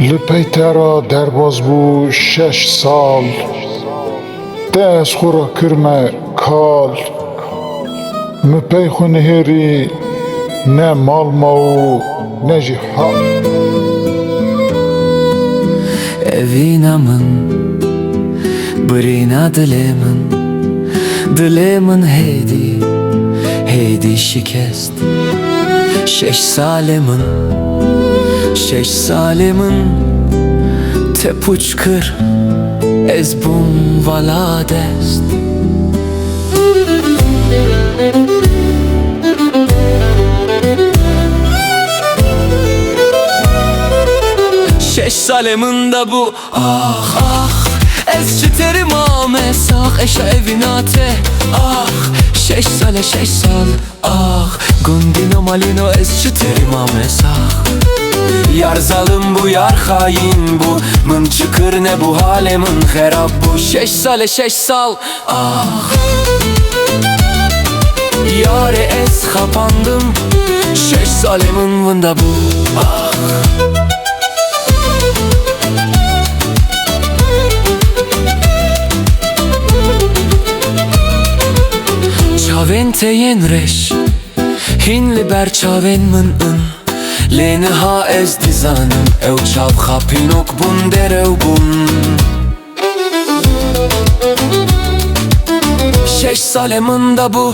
Li peytera derbas bû 6 sal, te ez xwe ra kirme kal. Mi pey xwe nihêrî ne mal ma û ne jî hal. Evîna min, birîna dilê min, dilê min heydî, heydî şikest. 6 salê min, 6 salê min, te puç kir, ez bûm vala dest. Şeş salê min de bû ez ji terî mame sax eşa evîna te 6 salê 6 sal gundîno malîno ez ji terî mame sax. Yar zalim bû yar xayîn bû, min çikir nebû halê min xerab bû. 6 salê 6 sal yarê ez xepandim, 6 salê min winda bû Çavên te yên reş, hîn li ber çavên min in. Lê niha ez dizanim, ew çav xapînok bûn derew bûn. 6 salê min de bû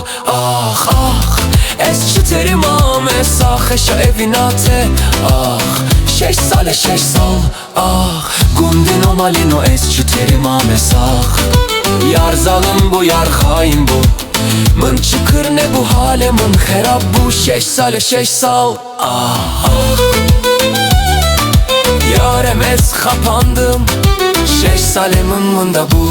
ez ji terî mame sax eşa evîna te 6 salê 6 sal gundîno malîno ez ji terî mame sax. Yar zalim bû yar xayîn bû, min çikir nebû halê min xerab bû. 6 salê 6 sal yarem ez xepandim, 6 salê min winda bû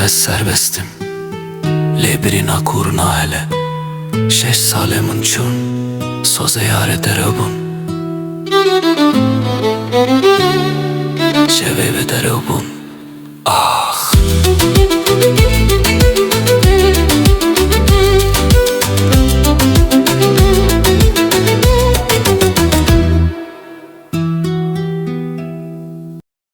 Ez serbestim, lê birîna kûr nahele. 6 salê min çûn, sozê yarê derew bûn. Cevê ve derew bûn